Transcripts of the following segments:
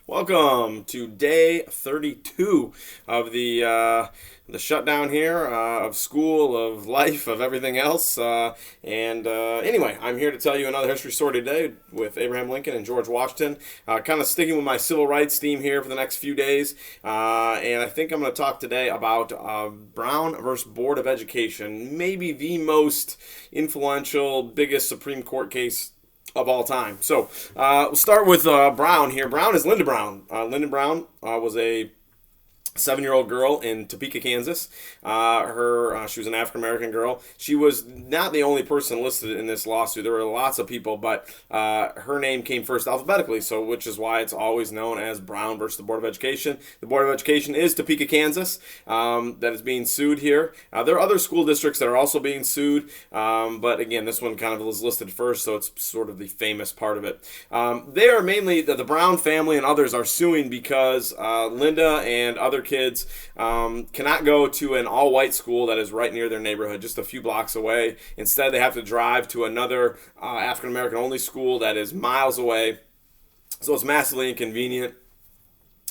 Welcome to day 32 of the shutdown here of school, of life, of everything else. Anyway, I'm here to tell you another history story today with Abraham Lincoln and George Washington. Kind of sticking with my civil rights theme here for the next few days. And I think I'm going to talk today about Brown versus Board of Education, maybe the most influential, biggest Supreme Court case of all time. So we'll start with Brown here. Brown is Linda Brown. Linda Brown was a 7-year-old girl in Topeka, Kansas. She was an African American girl. She was not the only person listed in this lawsuit. There were lots of people, but her name came first alphabetically, so which is why it's always known as Brown versus the Board of Education. The Board of Education is Topeka, Kansas, that is being sued here. There are other school districts that are also being sued, but again, this one kind of was listed first, so it's sort of the famous part of it. They are mainly the Brown family and others are suing because Linda and other kids cannot go to an all-white school that is right near their neighborhood, just a few blocks away. Instead, they have to drive to another African-American only school that is miles away. So it's massively inconvenient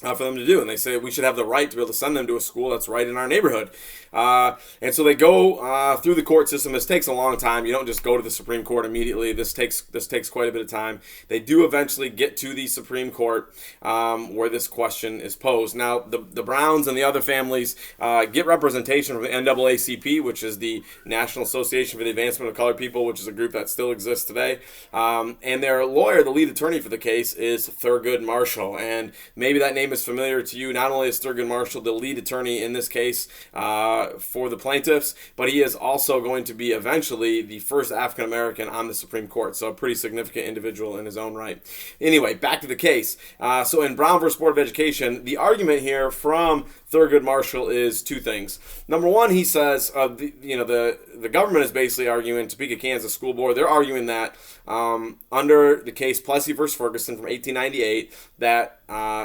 for them to do. And they say we should have the right to be able to send them to a school that's right in our neighborhood. And so they go through the court system. This takes a long time. You don't just go to the Supreme Court immediately. This takes quite a bit of time. They do eventually get to the Supreme Court where this question is posed. Now, the Browns and the other families get representation from the NAACP, which is the National Association for the Advancement of Colored People, which is a group that still exists today. And their lawyer, the lead attorney for the case, is Thurgood Marshall. And maybe that name is familiar to you. Not only is Thurgood Marshall the lead attorney in this case for the plaintiffs, but he is also going to be eventually the first African American on the Supreme Court. So a pretty significant individual in his own right. Anyway, back to the case. So in Brown versus Board of Education, the argument here from Thurgood Marshall is two things. Number one, he says, the government is basically arguing, Topeka, Kansas School Board, they're arguing that under the case Plessy versus Ferguson from 1898, that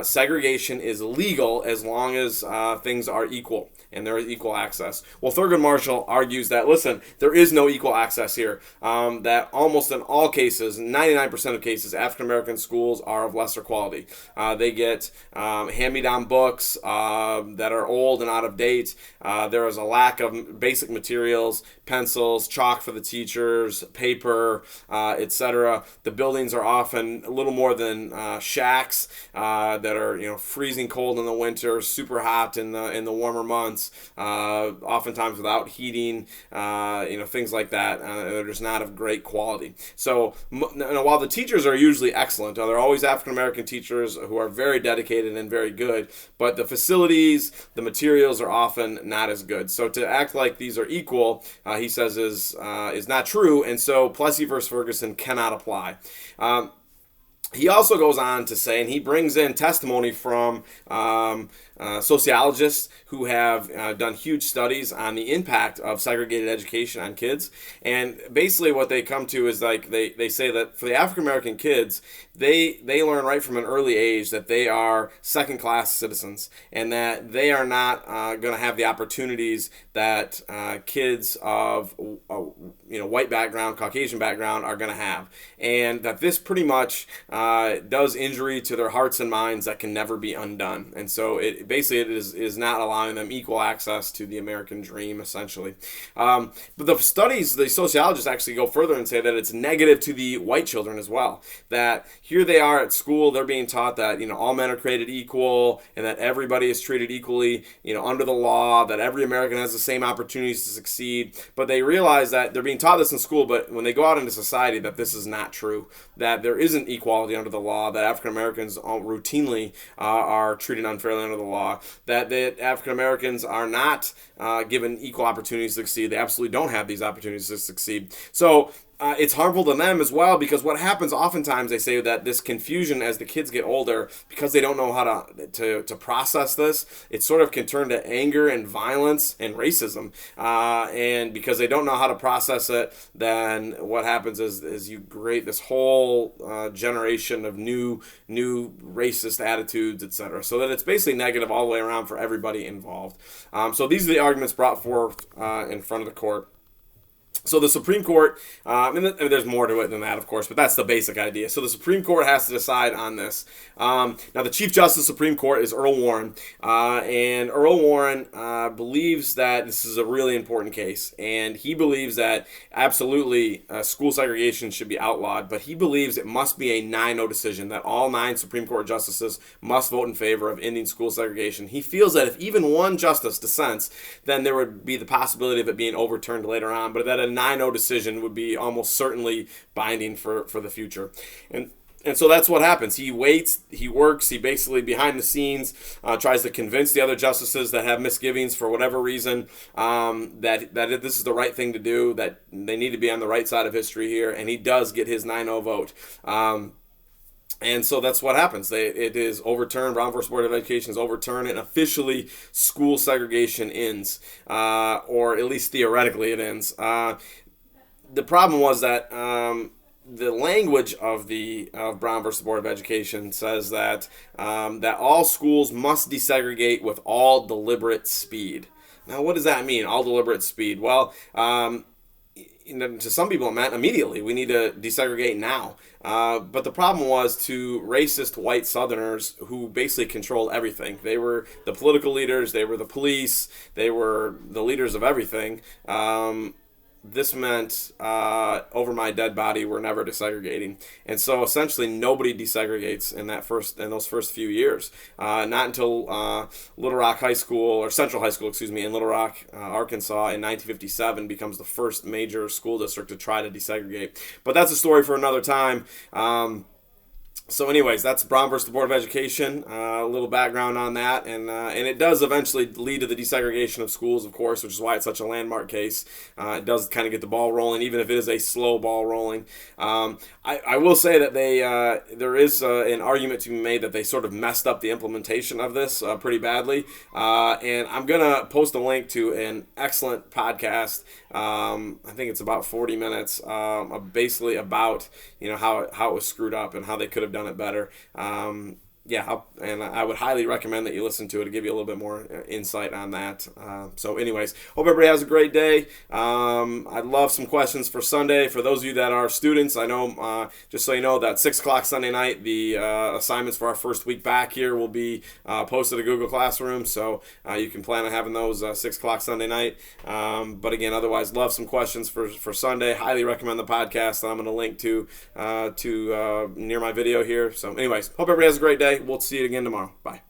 segregation is legal as long as things are equal and there is equal access. Well, Thurgood Marshall argues that, listen, there is no equal access here, that almost in all cases, 99% of cases, African-American schools are of lesser quality. They get hand-me-down books that are old and out of date. There is a lack of basic materials, pencils, chalk for the teachers, paper, etc. The buildings are often a little more than shacks that are freezing cold in the winter, super hot in the warmer months. Oftentimes without heating, things like that. They're just not of great quality. So while the teachers are usually excellent, there are always African American teachers who are very dedicated and very good, but the facilities, the materials are often not as good. So to act like these are equal, he says is not true, and so Plessy versus Ferguson cannot apply. He also goes on to say, and he brings in testimony from sociologists who have done huge studies on the impact of segregated education on kids. And basically what they come to is like they say that for the African American kids, they learn right from an early age that they are second-class citizens and that they are not going to have the opportunities that kids of white background, Caucasian background are going to have. And that this pretty much does injury to their hearts and minds that can never be undone. And so it is not allowing them equal access to the American dream, essentially. But the studies, the sociologists actually go further and say that it's negative to the white children as well. That here they are at school, they're being taught that all men are created equal and that everybody is treated equally, under the law, that every American has the same opportunities to succeed. But they realize that they're being taught this in school, but when they go out into society, that this is not true. That there isn't equality under the law, that African Americans routinely are treated unfairly under the law, that African Americans are not given equal opportunities to succeed. They absolutely don't have these opportunities to succeed. So it's harmful to them as well, because what happens oftentimes, they say that this confusion as the kids get older, because they don't know how to process this, it sort of can turn to anger and violence and racism. And because they don't know how to process it, then what happens is you create this whole generation of new racist attitudes, etc. So that it's basically negative all the way around for everybody involved. So these are the arguments brought forth in front of the court. So the Supreme Court, and there's more to it than that, of course, but that's the basic idea. So the Supreme Court has to decide on this. Now, the Chief Justice of the Supreme Court is Earl Warren, and Earl Warren believes that this is a really important case, and he believes that absolutely school segregation should be outlawed, but he believes it must be a 9-0 decision, that all 9 Supreme Court justices must vote in favor of ending school segregation. He feels that if even one justice dissents, then there would be the possibility of it being overturned later on, but that a 9-0 decision would be almost certainly binding for the future. And so that's what happens. He waits, he works, he basically behind the scenes tries to convince the other justices that have misgivings for whatever reason that this is the right thing to do, that they need to be on the right side of history here, and he does get his 9-0 vote. And so that's what happens. It is overturned. Brown versus Board of Education is overturned, and officially school segregation ends, or at least theoretically it ends. The problem was that the language of Brown versus Board of Education says that that all schools must desegregate with all deliberate speed. Now, what does that mean? All deliberate speed? Well, to some people it meant immediately. We need to desegregate now. But the problem was to racist white Southerners who basically controlled everything. They were the political leaders, they were the police, they were the leaders of everything. This meant over my dead body, we're never desegregating. And so essentially nobody desegregates in those first few years. Not until Little Rock High School, or Central High School, in Little Rock, Arkansas in 1957 becomes the first major school district to try to desegregate. But that's a story for another time. So anyways, that's Brown versus the Board of Education, a little background on that, and it does eventually lead to the desegregation of schools, of course, which is why it's such a landmark case. It does kind of get the ball rolling, even if it is a slow ball rolling. I will say that there is an argument to be made that they sort of messed up the implementation of this pretty badly, and I'm going to post a link to an excellent podcast. I think it's about 40 minutes, basically about how it was screwed up and how they could have done it better. And I would highly recommend that you listen to it to give you a little bit more insight on that. So anyways, hope everybody has a great day. I'd love some questions for Sunday. For those of you that are students, I know, just so you know, that 6 o'clock Sunday night, the assignments for our first week back here will be posted to Google Classroom, so you can plan on having those 6 o'clock Sunday night. But again, otherwise, love some questions for Sunday. Highly recommend the podcast that I'm going to link to near my video here. So anyways, hope everybody has a great day. We'll see you again tomorrow. Bye.